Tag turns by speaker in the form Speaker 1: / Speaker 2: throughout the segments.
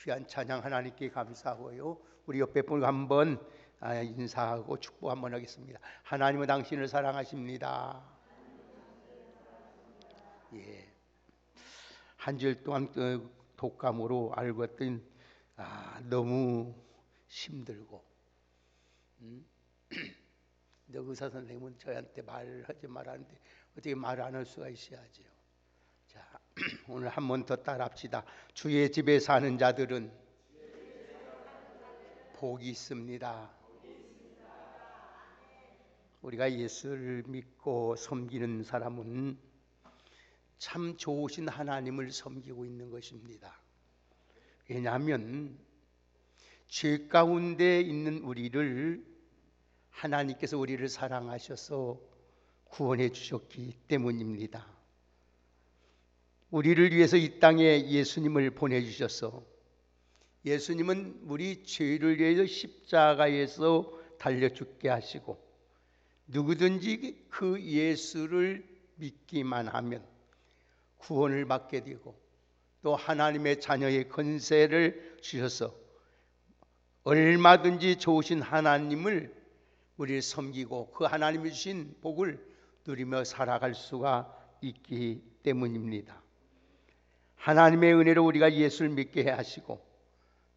Speaker 1: 귀한 찬양 하나님께 감사하고요. 우리 옆에 분과 한번 인사하고 축복 한번 하겠습니다. 하나님은 당신을 사랑하십니다. 예. 한 주일 동안 독감으로 알고 있던 너무 힘들고 의사 선생님은 저한테 말하지 말하는데 어떻게 말 안 할 수가 있어야지요. 자, 오늘 한 번 더 따라합시다. 주의 집에 사는 자들은 복이 있습니다. 우리가 예수를 믿고 섬기는 사람은 참 좋으신 하나님을 섬기고 있는 것입니다. 왜냐하면 죄 가운데 있는 우리를 하나님께서 우리를 사랑하셔서 구원해 주셨기 때문입니다. 우리를 위해서 이 땅에 예수님을 보내주셔서 예수님은 우리 죄를 위해서 십자가에서 달려 죽게 하시고 누구든지 그 예수를 믿기만 하면 구원을 받게 되고 또 하나님의 자녀의 권세를 주셔서 얼마든지 좋으신 하나님을 우리를 섬기고 그 하나님이 주신 복을 누리며 살아갈 수가 있기 때문입니다. 하나님의 은혜로 우리가 예수를 믿게 하시고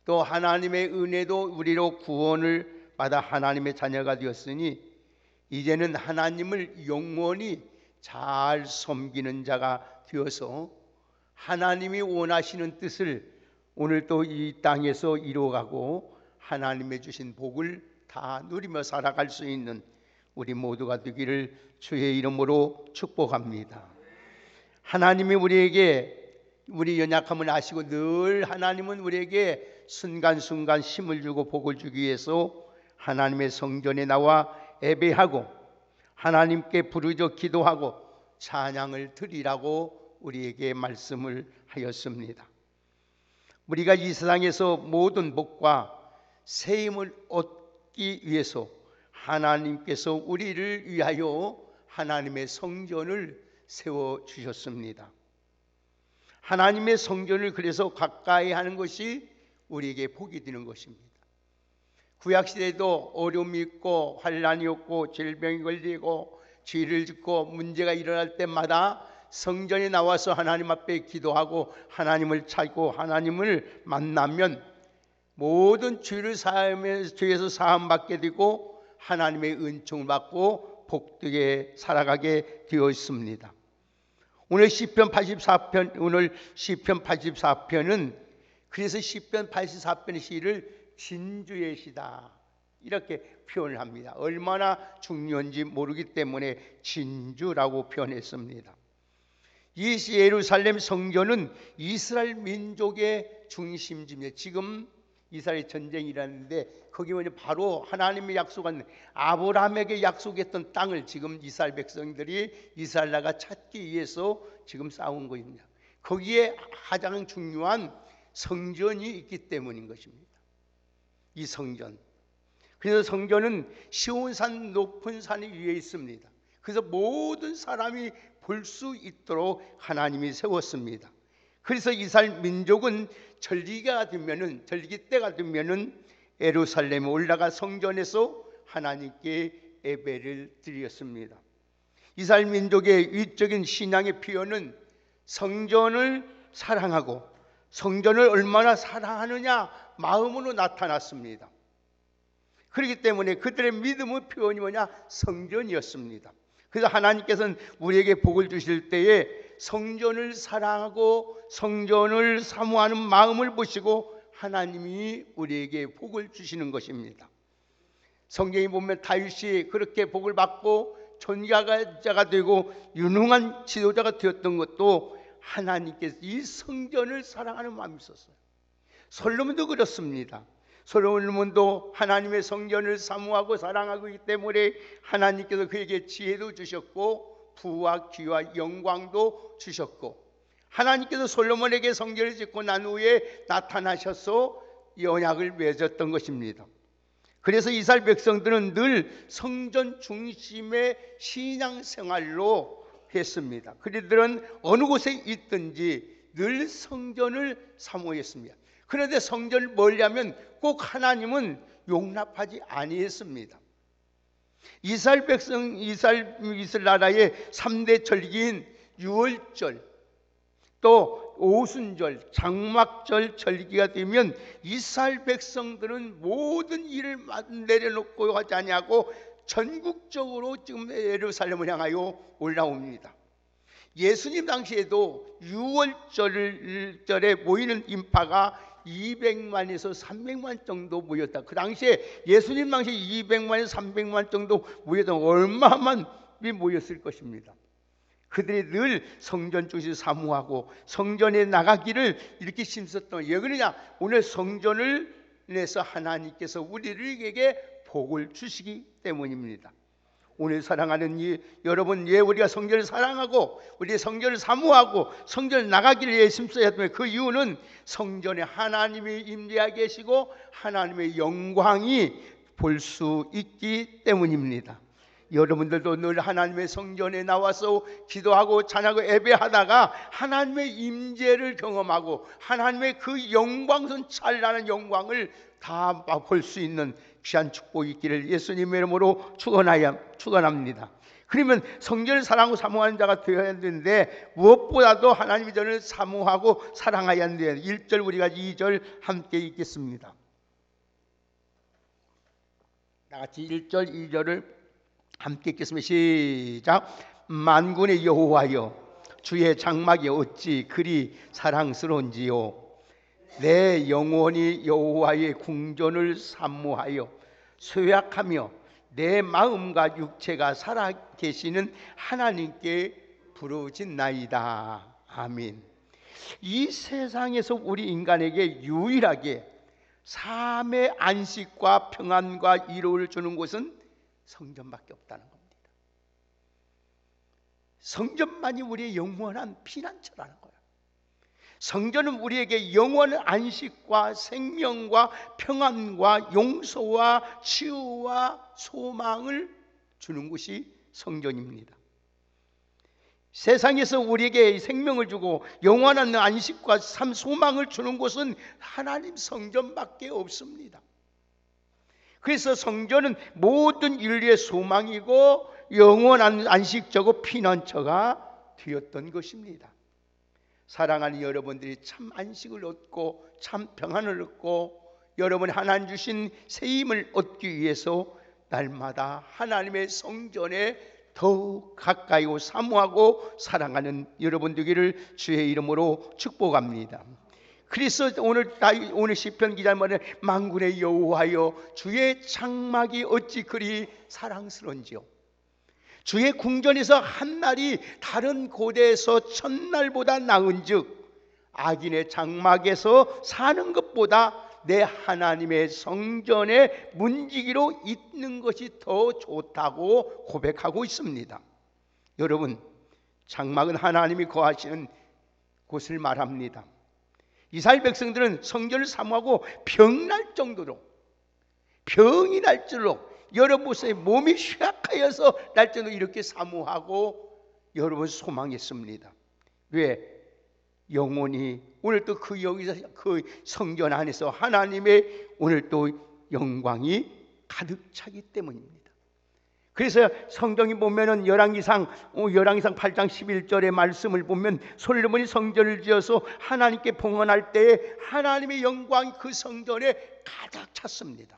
Speaker 1: 또 하나님의 은혜도 우리로 구원을 받아 하나님의 자녀가 되었으니 이제는 하나님을 영원히 잘 섬기는 자가 되어서 하나님이 원하시는 뜻을 오늘 또 이 땅에서 이루어가고 하나님의 주신 복을 다 누리며 살아갈 수 있는 우리 모두가 되기를 주의 이름으로 축복합니다. 하나님이 우리 연약함을 아시고 늘 하나님은 우리에게 순간순간 힘을 주고 복을 주기 위해서 하나님의 성전에 나와 예배하고 하나님께 부르짖어 기도하고 찬양을 드리라고 우리에게 말씀을 하였습니다. 우리가 이 세상에서 모든 복과 세임을 얻기 위해서 하나님께서 우리를 위하여 하나님의 성전을 세워주셨습니다. 하나님의 성전을 그래서 가까이 하는 것이 우리에게 복이 되는 것입니다. 구약시대에도 어려움이 있고 환난이 없고 질병이 걸리고 죄를 짓고 문제가 일어날 때마다 성전에 나와서 하나님 앞에 기도하고 하나님을 찾고 하나님을 만나면 모든 죄를 사하면서 죄에서 사함받게 되고 하나님의 은총을 받고 복되게 살아가게 되어 있습니다. 오늘 시편 84편은 그래서 시편 84편의 시를 진주의 시다 이렇게 표현을 합니다. 얼마나 중요한지 모르기 때문에 진주라고 표현했습니다. 이 예루살렘 성전은 이스라엘 민족의 중심지입니다. 지금 이스라엘 전쟁이 일어났는데 거기 바로 하나님의 약속한 아브라함에게 약속했던 땅을 지금 이스라엘 백성들이 이스라엘 나라가 찾기 위해서 지금 싸운 것입니다. 거기에 가장 중요한 성전이 있기 때문인 것입니다. 이 성전. 그래서 성전은 시온산 높은 산 위에 있습니다. 그래서 모든 사람이 볼 수 있도록 하나님이 세웠습니다. 그래서 이스라엘 민족은 절기 때가 되면은 예루살렘에 올라가 성전에서 하나님께 예배를 드렸습니다. 이스라엘 민족의 위적인 신앙의 표현은 성전을 사랑하고 성전을 얼마나 사랑하느냐 마음으로 나타났습니다. 그렇기 때문에 그들의 믿음의 표현이 성전이었습니다. 그래서 하나님께서는 우리에게 복을 주실 때에 성전을 사랑하고 성전을 사모하는 마음을 보시고 하나님이 우리에게 복을 주시는 것입니다. 성경에 보면 다윗이 그렇게 복을 받고 존귀자가 되고 유능한 지도자가 되었던 것도 하나님께서 이 성전을 사랑하는 마음이 있었어요. 솔로몬도 그렇습니다. 솔로몬도 하나님의 성전을 사모하고 사랑하고 있기 때문에 하나님께서 그에게 지혜도 주셨고 부와 귀와 영광도 주셨고 하나님께서 솔로몬에게 성전을 짓고 난 후에 나타나셔서 언약을 맺었던 것입니다. 그래서 이스라엘 백성들은 늘 성전 중심의 신앙생활로 했습니다. 그들은 어느 곳에 있든지 늘 성전을 사모했습니다. 그런데 성전을 멀리하면 꼭 하나님은 용납하지 아니했습니다. 이스라엘 백성, 이스라엘 나라의 3대 절기인 유월절, 또 오순절, 장막절 절기가 되면 이스라엘 백성들은 모든 일을 내려놓고 하지 아니하고 전국적으로 지금 예루살렘을 향하여 올라옵니다. 예수님 당시에도 유월절에 모이는 인파가 200만에서 300만 정도 모였다. 그 당시에 예수님 당시에 200만에서 300만 정도 모였다. 얼마만 모였을 것입니다. 그들이 늘 성전 중심을 사모하고 성전에 나가기를 이렇게 힘썼던. 왜 그러냐? 오늘 성전을 내서 하나님께서 우리에게 복을 주시기 때문입니다. 오늘 사랑하는 여러분, 우리가 성전을 사랑하고 우리 성전을 사모하고 성전을 나가기를 위해 힘써야 하면 그 이유는 성전에 하나님이 임재하고 계시고 하나님의 영광이 볼 수 있기 때문입니다. 여러분들도 늘 하나님의 성전에 나와서 기도하고 찬양하고 예배하다가 하나님의 임재를 경험하고 하나님의 그 영광선 찬란한 영광을 다 볼 수 있는 귀한 축복이 있기를 예수님의 이름으로 축원합니다. 그러면 성전을 사랑하고 사모하는 자가 되어야 되는데 무엇보다도 하나님의 전을 사모하고 사랑해야 하는데 1절 우리가 2절 함께 읽겠습니다. 다같이 1절 2절을 함께 읽겠습니다. 시작. 만군의 여호와여, 주의 장막이 어찌 그리 사랑스러운지요. 내 영혼이 여호와의 궁전을 사모하여 소약하며 내 마음과 육체가 살아계시는 하나님께 부르짖나이다. 아멘. 이 세상에서 우리 인간에게 유일하게 삶의 안식과 평안과 위로를 주는 곳은 성전밖에 없다는 겁니다. 성전만이 우리의 영원한 피난처라는 거예요. 성전은 우리에게 영원한 안식과 생명과 평안과 용서와 치유와 소망을 주는 곳이 성전입니다. 세상에서 우리에게 생명을 주고 영원한 안식과 삶 소망을 주는 곳은 하나님 성전밖에 없습니다. 그래서 성전은 모든 인류의 소망이고 영원한 안식처고 피난처가 되었던 것입니다. 사랑하는 여러분들이 참 안식을 얻고 참 평안을 얻고 여러분이 하나님 주신 새 힘을 얻기 위해서 날마다 하나님의 성전에 더욱 가까이 사모하고 사랑하는 여러분 되기를 주의 이름으로 축복합니다. 그래서 오늘 시편 기자 말에 만군의 여호와여, 주의 장막이 어찌 그리 사랑스러운지요. 주의 궁전에서 한 날이 다른 고대에서 천날보다 나은즉 악인의 장막에서 사는 것보다 내 하나님의 성전에 문지기로 있는 것이 더 좋다고 고백하고 있습니다. 여러분, 장막은 하나님이 거하시는 곳을 말합니다. 이스라엘 백성들은 성전을 사모하고 병날 정도로, 병이 날 줄로, 여러분의 몸이 쇠약하여서 날 정도로 이렇게 사모하고 여러분 소망했습니다. 왜? 영원히 오늘 또 여기서 그 성전 안에서 하나님의 오늘 또 영광이 가득 차기 때문입니다. 그래서 성경이 보면은 열왕기상 8장 11절의 말씀을 보면 솔로몬이 성전을 지어서 하나님께 봉헌할 때에 하나님의 영광이 그 성전에 가득 찼습니다.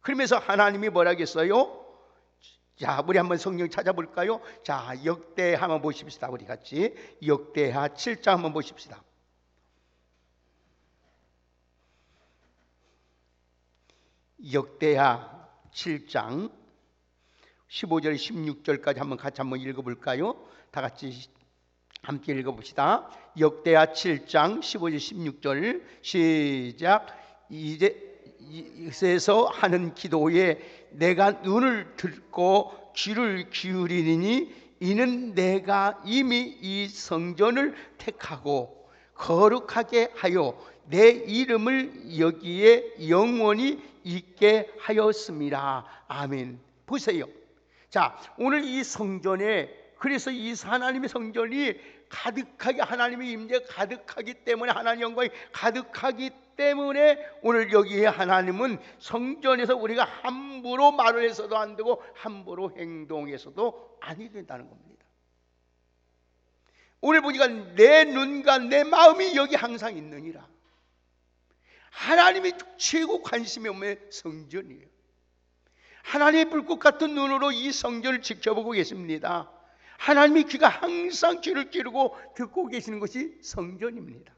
Speaker 1: 그러면서 하나님이 뭐라겠어요? 자, 우리 한번 성경 찾아볼까요? 자, 역대하 한번 보십시다. 우리 같이 역대하 7장 한번 보십시다. 역대하 7장 15절 16절까지 한번 같이 한번 읽어볼까요? 다 같이 함께 읽어봅시다. 역대하 7장 15절 16절 시작. 이제서 하는 기도에 내가 눈을 들고 귀를 기울이니 이는 내가 이미 이 성전을 택하고 거룩하게 하여 내 이름을 여기에 영원히 있게 하였습니다. 아멘. 보세요. 자, 오늘 이 성전에, 그래서 이 하나님의 성전이 가득하게 하나님의 임재가 가득하기 때문에 하나님 영광이 가득하기 때문에 오늘 여기에 하나님은 성전에서 우리가 함부로 말을 해서도 안 되고 함부로 행동해서도 아니 된다는 겁니다. 오늘 보니까 내 눈과 내 마음이 여기 항상 있느니라. 하나님이 최고 관심이 없는 성전이에요. 하나님의 불꽃 같은 눈으로 이 성전을 지켜보고 계십니다. 하나님의 귀가 항상 귀를 기르고 듣고 계시는 것이 성전입니다.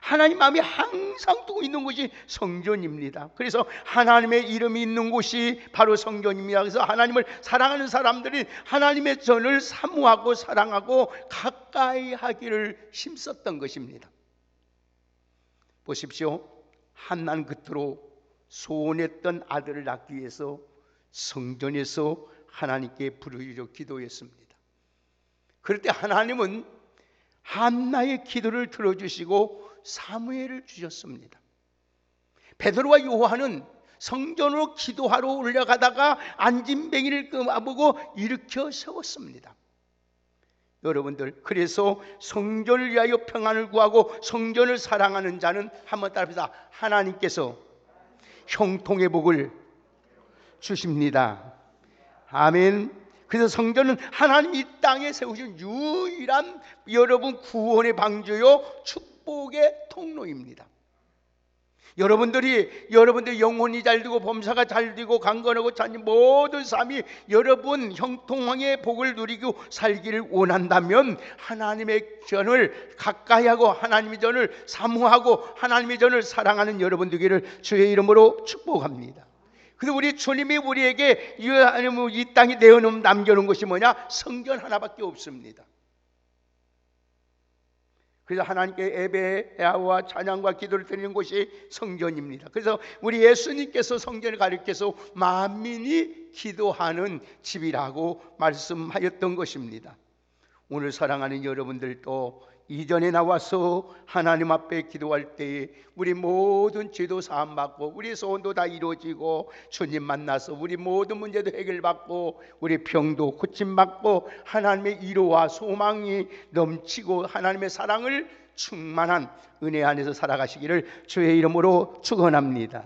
Speaker 1: 하나님 마음이 항상 두고 있는 곳이 성전입니다. 그래서 하나님의 이름이 있는 곳이 바로 성전입니다. 그래서 하나님을 사랑하는 사람들이 하나님의 전을 사모하고 사랑하고 가까이 하기를 힘썼던 것입니다. 보십시오. 한난 그토록 소원했던 아들을 낳기 위해서 성전에서 하나님께 부르짖어 기도했습니다. 그럴 때 하나님은 한나의 기도를 들어주시고 사무엘을 주셨습니다. 베드로와 요한은 성전으로 기도하러 올라가다가 안진뱅이를 끄마보고 일으켜 세웠습니다. 여러분들, 그래서 성전을 위하여 평안을 구하고 성전을 사랑하는 자는 한번 따라합시다. 하나님께서 형통의 복을 주십니다. 아멘. 그래서 성전은 하나님이 이 땅에 세우신 유일한 여러분 구원의 방주요 축복의 통로입니다. 여러분들이 영혼이 잘 되고 범사가 잘 되고 강건하고 찬진 모든 삶이 여러분 형통의 복을 누리고 살기를 원한다면 하나님의 전을 가까이 하고 하나님의 전을 사모하고 하나님의 전을 사랑하는 여러분 되기를 주의 이름으로 축복합니다. 그래서 우리 주님이 우리에게 이 땅에 내어놓은 남겨놓은 것이 뭐냐? 성전 하나밖에 없습니다. 그래서 하나님께 예배와 찬양과 기도를 드리는 곳이 성전입니다. 그래서 우리 예수님께서 성전을 가리켜서 만민이 기도하는 집이라고 말씀하였던 것입니다. 오늘 사랑하는 여러분들도 이전에 나와서 하나님 앞에 기도할 때에 우리 모든 죄도 사함받고 우리 소원도 다 이루어지고 주님 만나서 우리 모든 문제도 해결받고 우리 병도 고침받고 하나님의 위로와 소망이 넘치고 하나님의 사랑을 충만한 은혜 안에서 살아가시기를 주의 이름으로 축원합니다.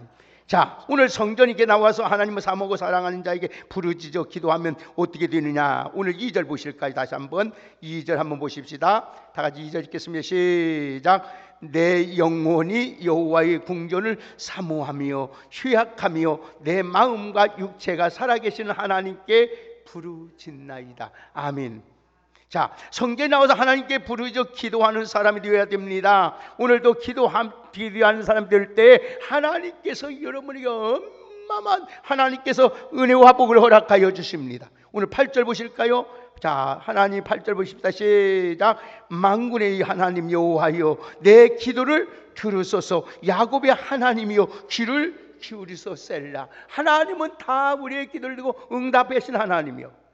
Speaker 1: 자, 오늘 성전에 나와서 하나님을 사모하고 사랑하는 자에게 부르짖어 기도하면 어떻게 되느냐? 오늘 2절 보실까요? 다시 한번 2절 한번 보십시다. 다 같이 2절 읽겠습니다. 시작. 내 영혼이 여호와의 궁전을 사모하며 휴약하며 내 마음과 육체가 살아계시는 하나님께 부르짖나이다. 아멘. 자, 성전에 나와서 하나님께 부르짖어 기도하는 사람이 되어야 됩니다. 오늘도 기도하는 사람 될 때 하나님께서 여러분에게 어마어마한 하나님께서 은혜와 복을 허락하여 주십니다. 오늘 8절 보실까요? 자, 하나님 8절 보십시다. 시작. 만군의 하나님 여호와여 내 기도를 들으소서. 야곱의 하나님이여 귀를 기울이소셀라. 하나님은 다 우리의 기도를 듣고 응답하신 하나님이요.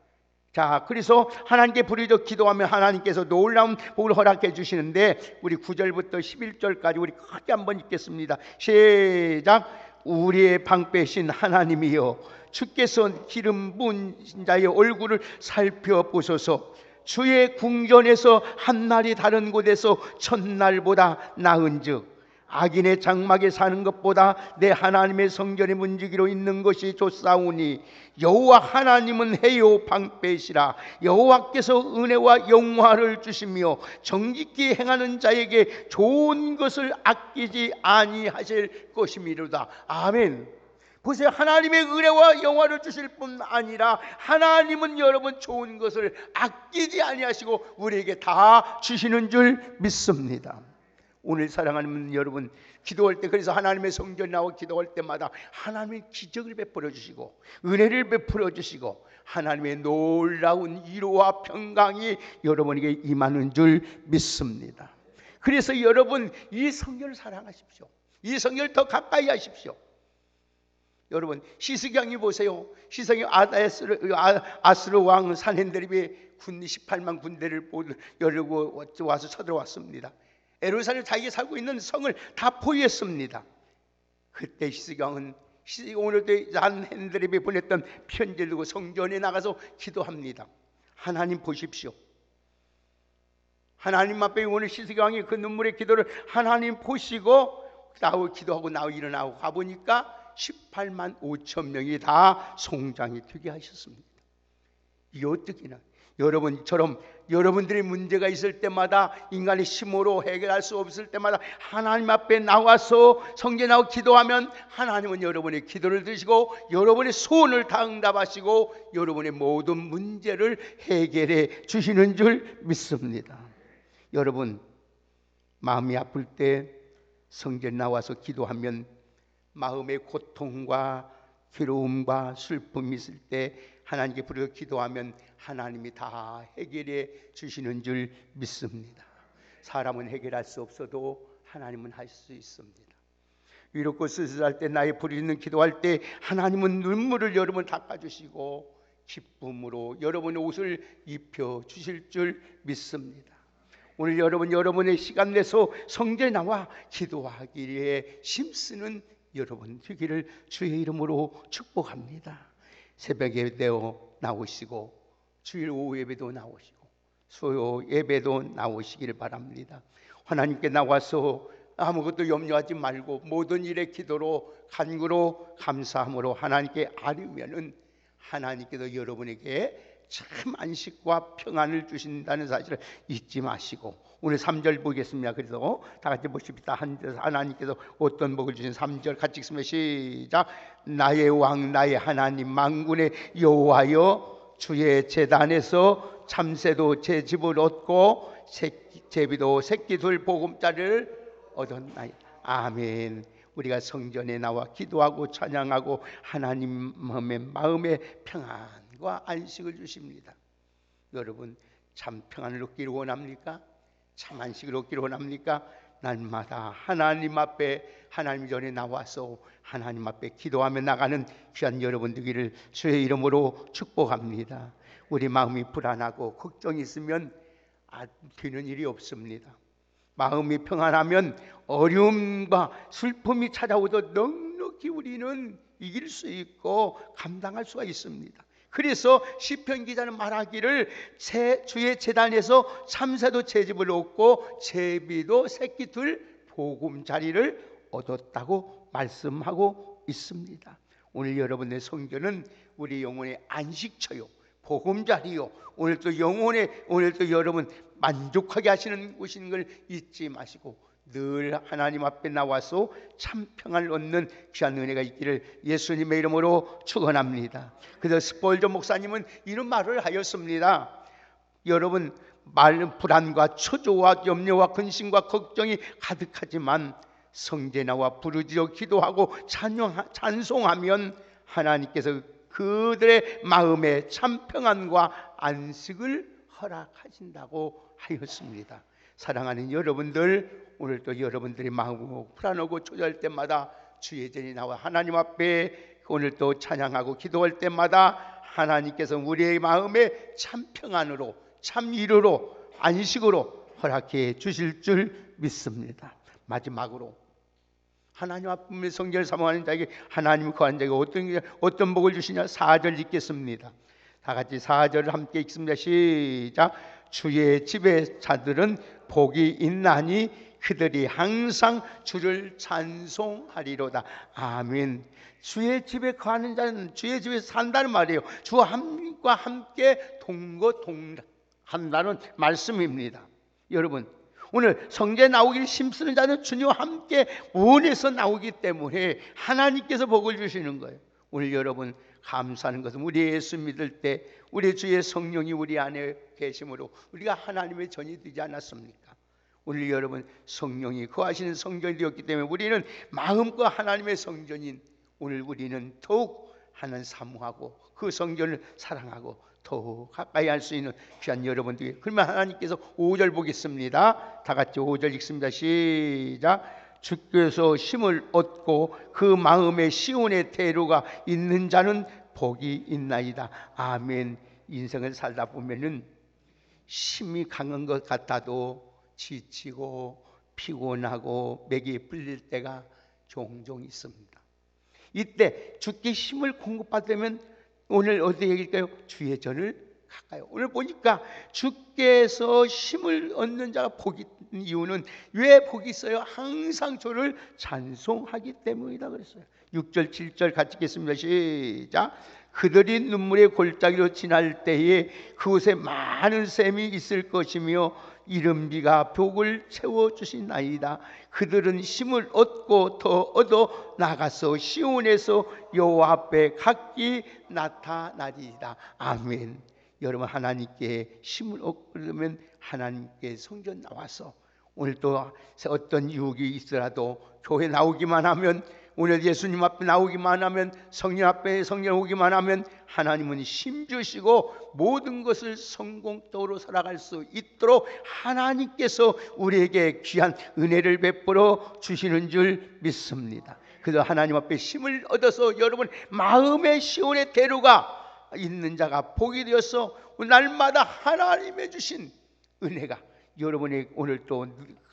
Speaker 1: 자, 그래서 하나님께 부르짖어 기도하면 하나님께서 놀라운 복을 허락해 주시는데 우리 9절부터 11절까지 우리 크게 한번 읽겠습니다. 시작. 우리의 방패신 하나님이여 주께서 기름 부은 자의 얼굴을 살펴보소서. 주의 궁전에서 한날이 다른 곳에서 첫날보다 나은즉 악인의 장막에 사는 것보다 내 하나님의 성전에 문지기로 있는 것이 좋사오니 여호와 하나님은 해요 방패시라. 여호와께서 은혜와 영화를 주시며 정직히 행하는 자에게 좋은 것을 아끼지 아니하실 것이미로다. 아멘. 보세요. 하나님의 은혜와 영화를 주실 뿐 아니라 하나님은 여러분 좋은 것을 아끼지 아니하시고 우리에게 다 주시는 줄 믿습니다. 오늘 사랑하는 여러분, 기도할 때 그래서 하나님의 성전에 나와 기도할 때마다 하나님의 기적을 베풀어 주시고 은혜를 베풀어 주시고 하나님의 놀라운 위로와 평강이 여러분에게 임하는 줄 믿습니다. 그래서 여러분 이 성전을 사랑하십시오. 이 성전을 더 가까이 하십시오. 여러분 시스경이 보세요. 시스경이 아스르 왕 산헤드립이 18만 군대를 열고 와서 쳐들어왔습니다. 예루살렘 자기가 살고 있는 성을 다 포위했습니다. 그때 시스경은 오늘도 산헤드립이 보냈던 편지를 두고 성전에 나가서 기도합니다. 하나님 보십시오. 하나님 앞에 오늘 시스기왕이 그 눈물의 기도를 하나님 보시고 기도하고 일어나고 가보니까 18만 5천 명이 다 송장이 되게 하셨습니다. 이게 어떻게나 여러분처럼 여러분들이 문제가 있을 때마다 인간의 힘으로 해결할 수 없을 때마다 하나님 앞에 나와서 성전에 나와 기도하면 하나님은 여러분의 기도를 들으시고 여러분의 소원을 다 응답하시고 여러분의 모든 문제를 해결해 주시는 줄 믿습니다. 여러분 마음이 아플 때 성전에 나와서 기도하면 마음의 고통과 괴로움과 슬픔이 있을 때 하나님께 부르짖어 기도하면 하나님이 다 해결해 주시는 줄 믿습니다. 사람은 해결할 수 없어도 하나님은 할 수 있습니다. 위롭고 쓸쓸할 때 나의 부르짖는 기도할 때 하나님은 눈물을 여러분 닦아주시고 기쁨으로 여러분의 옷을 입혀 주실 줄 믿습니다. 오늘 여러분의 시간 내서 성전에 나와 기도하기에 힘쓰는 여러분 되기를 주의 이름으로 축복합니다. 새벽 예배도 나오시고 주일 오후 예배도 나오시고 수요 예배도 나오시기를 바랍니다. 하나님께 나와서 아무것도 염려하지 말고 모든 일에 기도로 간구로 감사함으로 하나님께 아뢰면은 하나님께서 여러분에게 참 안식과 평안을 주신다는 사실을 잊지 마시고 오늘 3절 보겠습니다. 그래서 다 같이 보십시다. 하나님께서 어떤 복을 주신 3절 같이 읽습니다. 시작. 나의 왕 나의 하나님 만군의 여호와여 주의 제단에서 참새도 제 집을 얻고 제비도 새끼 둘 보금자리를 얻었나이. 아멘. 우리가 성전에 나와 기도하고 찬양하고 하나님의 마음의 평안과 안식을 주십니다. 여러분 참 평안을 얻기를 원합니까? 참 안식을 얻기를 원합니까? 날마다 하나님 앞에 하나님 전에 나와서 하나님 앞에 기도하며 나가는 귀한 여러분 되기를 주의 이름으로 축복합니다. 우리 마음이 불안하고 걱정이 있으면 되는 일이 없습니다. 마음이 평안하면 어려움과 슬픔이 찾아오도 넉넉히 우리는 이길 수 있고 감당할 수가 있습니다. 그래서 시편 기자는 말하기를 주의 제단에서 참새도 제 집을 얻고 제비도 새끼 둘 보금자리를 얻었다고 말씀하고 있습니다. 오늘 여러분의 성전은 우리 영혼의 안식처요 보금자리요 오늘도 여러분 만족하게 하시는 곳인 걸 잊지 마시고 늘 하나님 앞에 나와서 참 평안을 얻는 귀한 은혜가 있기를 예수님의 이름으로 축원합니다. 그래서 스폴전 목사님은 이런 말을 하였습니다. 여러분 불안과 초조와 염려와 근심과 걱정이 가득하지만 성전에 나와 부르짖어 기도하고 찬송하면 하나님께서 그들의 마음에 참 평안과 안식을 허락하신다고 하였습니다. 사랑하는 여러분들 오늘도 여러분들이 마음이 불안하고 초조할 때마다 주의 전에 나와 하나님 앞에 오늘도 찬양하고 기도할 때마다 하나님께서 우리의 마음에 참 평안으로 참 위로로 안식으로 허락해 주실 줄 믿습니다. 마지막으로 하나님 앞에 성전을 사모하는 자에게 하나님 거하는 자에게 어떤 복을 주시냐 4절 읽겠습니다. 다 같이 4절을 함께 읽습니다. 시작. 주의 집의 자들은 복이 있나니 그들이 항상 주를 찬송하리로다. 아멘. 주의 집에 거하는 자는 주의 집에 산다는 말이에요. 주와 함께 동거동한다는 말씀입니다. 여러분 오늘 성전에 나오기를 힘쓰는 자는 주님과 함께 원해서 나오기 때문에 하나님께서 복을 주시는 거예요. 오늘 여러분 감사하는 것은 우리 예수 믿을 때 우리 주의 성령이 우리 안에 계심으로 우리가 하나님의 전이 되지 않았습니까? 오늘 여러분 성령이 거하시는 성전이 되었기 때문에 우리는 마음과 하나님의 성전인 오늘 우리는 더욱 하나님 사모하고 그 성전을 사랑하고 더 가까이 할 수 있는 귀한 여러분들이 그러면 하나님께서 5절 보겠습니다. 다 같이 5절 읽습니다. 시작. 주께서 힘을 얻고 그 마음에 시온의 태로가 있는 자는 복이 있나이다. 아멘. 인생을 살다 보면은 힘이 강한 것 같아도 지치고 피곤하고 맥이 풀릴 때가 종종 있습니다. 이때 주께 힘을 공급받으면 오늘 어디에 얘기할까요? 주의 전을 가까이. 오늘 보니까 주께서 힘을 얻는 자가 복이 있는 이유는 왜 복이 있어요? 항상 저를 찬송하기 때문이다 그랬어요. 6절 7절 같이 읽겠습니다. 시작. 그들이 눈물의 골짜기로 지날 때에 그곳에 많은 샘이 있을 것이며 이른 비가 벽을 채워주시나이다. 그들은 힘을 얻고 더 얻어 나가서 시온에서 여호와 앞에 각기 나타나리이다. 아멘. 여러분, 하나님께 힘을 얻으면 하나님께 성전 나와서 오늘 또 어떤 유혹이 있더라도 교회 나오기만 하면, 오늘 예수님 앞에 나오기만 하면, 성령 앞에 성령 오기만 하면 하나님은 힘 주시고 모든 것을 성공적으로 살아갈 수 있도록 하나님께서 우리에게 귀한 은혜를 베풀어 주시는 줄 믿습니다. 그래서 하나님 앞에 힘을 얻어서 여러분 마음의 시온의 대로가 있는 자가 복이 되어서 날마다 하나님의 주신 은혜가 여러분의 오늘 또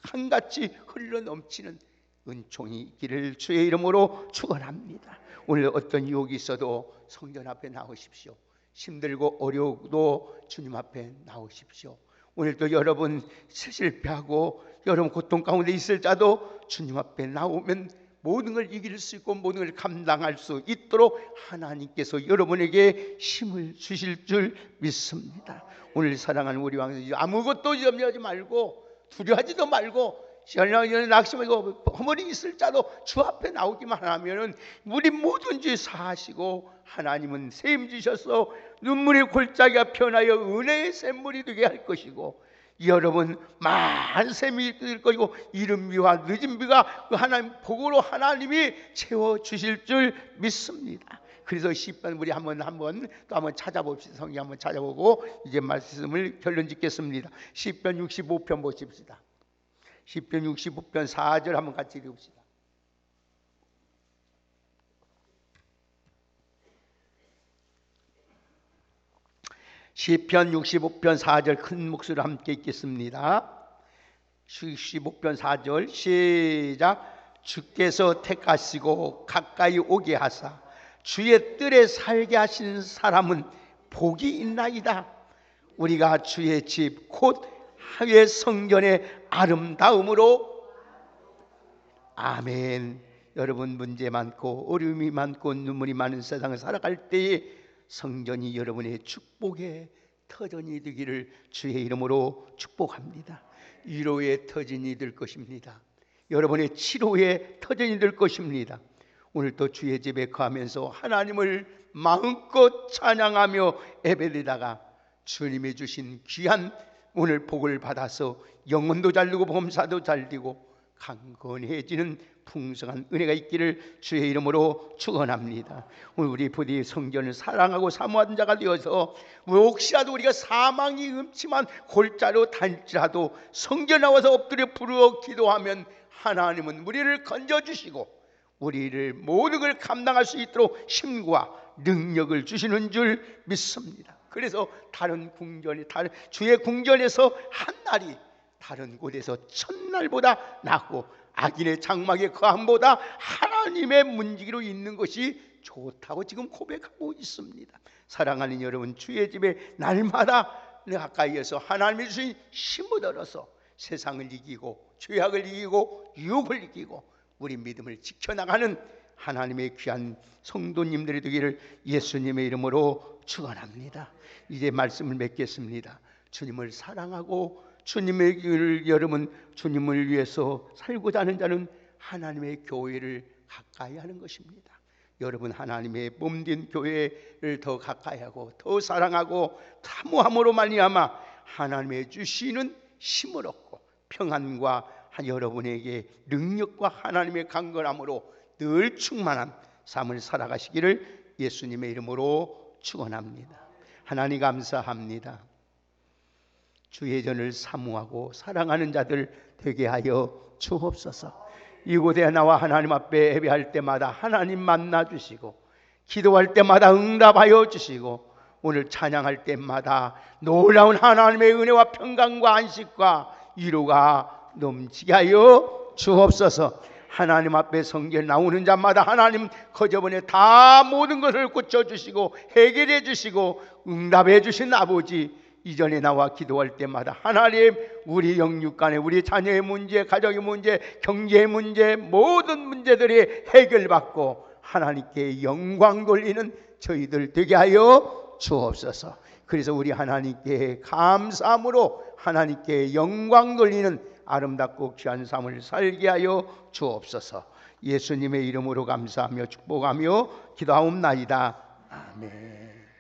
Speaker 1: 한같이 흘러넘치는 은총이 있기를 주의 이름으로 축원합니다. 오늘 어떤 유혹이 있어도 성전 앞에 나오십시오. 힘들고 어려워도 주님 앞에 나오십시오. 오늘도 여러분 실패하고 여러분 고통 가운데 있을 자도 주님 앞에 나오면 모든 걸 이길 수 있고 모든 걸 감당할 수 있도록 하나님께서 여러분에게 힘을 주실 줄 믿습니다. 오늘 사랑하는 우리 왕, 아무것도 염려하지 말고 두려워하지도 말고 시간이나 낙심하고 허물이 있을 자도 주 앞에 나오기만 하면은 우리 모든 죄 사하시고 하나님은 샘 주셔서 눈물의 골짜기가 변하여 은혜의 샘물이 되게 할 것이고, 여러분 많은 샘이 될 것이고 이른 비와 늦은 비가 그 하나님 복으로 하나님이 채워 주실 줄 믿습니다. 그래서 시편 우리 한번 찾아봅시다. 성경 한번 찾아보고 이제 말씀을 결론 짓겠습니다. 시편 65편 보십시다. 시편 65편 4절 한번 같이 읽읍시다. 시편 65편 4절 큰 목소리로 함께 읽겠습니다. 65편 4절 시작. 주께서 택하시고 가까이 오게 하사 주의 뜰에 살게 하신 사람은 복이 있나이다. 우리가 주의 집 곧 하의 성전의 아름다움으로. 아멘. 여러분 문제 많고 어려움이 많고 눈물이 많은 세상을 살아갈 때에 성전이 여러분의 축복의 터전이 되기를 주의 이름으로 축복합니다. 위로의 터전이 될 것입니다. 여러분의 치료의 터전이 될 것입니다. 오늘 또 주의 집에 거하면서 하나님을 마음껏 찬양하며 예배드리다가 주님이 주신 귀한 오늘 복을 받아서 영혼도 잘 되고 범사도 잘 되고 강건해지는 풍성한 은혜가 있기를 주의 이름으로 축원합니다. 오늘 우리 부디 성전을 사랑하고 사모하는 자가 되어서 혹시라도 우리가 사망이 음침한 골짜기로 다닐지라도 성전 나와서 엎드려 부르어 기도하면 하나님은 우리를 건져주시고 우리를 모든 걸 감당할 수 있도록 힘과 능력을 주시는 줄 믿습니다. 그래서 주의 궁전에서 한 날이 다른 곳에서 첫날보다 낫고 악인의 장막의 거함보다 하나님의 문지기로 있는 것이 좋다고 지금 고백하고 있습니다. 사랑하는 여러분, 주의 집에 날마다 가까이에서 하나님이 주신 힘을 얻어서 세상을 이기고 죄악을 이기고 유혹을 이기고 우리 믿음을 지켜나가는 하나님의 귀한 성도님들이 되기를 예수님의 이름으로 축원합니다. 이제 말씀을 맺겠습니다. 주님을 사랑하고 주님의 길을 여러분 주님을 위해서 살고자 하는 자는 하나님의 교회를 가까이 하는 것입니다. 여러분 하나님의 몸된 교회를 더 가까이 하고 더 사랑하고 사모함으로 말미암아 하나님의 주시는 힘을 얻고 평안과 여러분에게 능력과 하나님의 강건함으로 늘 충만한 삶을 살아가시기를 예수님의 이름으로 축원합니다. 하나님 감사합니다. 주의 전을 사모하고 사랑하는 자들 되게 하여 주옵소서. 이곳에 나와 하나님 앞에 예배할 때마다 하나님 만나 주시고 기도할 때마다 응답하여 주시고 오늘 찬양할 때마다 놀라운 하나님의 은혜와 평강과 안식과 위로가 넘치게 하여 주옵소서. 하나님 앞에 성전에 나오는 자마다 하나님 그 저번에 다 모든 것을 고쳐주시고 해결해 주시고 응답해 주신 아버지, 이전에 나와 기도할 때마다 하나님, 우리 영육간에 우리 자녀의 문제, 가정의 문제, 경제의 문제, 모든 문제들이 해결받고 하나님께 영광 돌리는 저희들 되게 하여 주옵소서. 그래서 우리 하나님께 감사함으로 하나님께 영광 돌리는 아름답고 귀한 삶을 살게 하여 주옵소서. 예수님의 이름으로 감사하며 축복하며 기도하옵나이다. 아멘.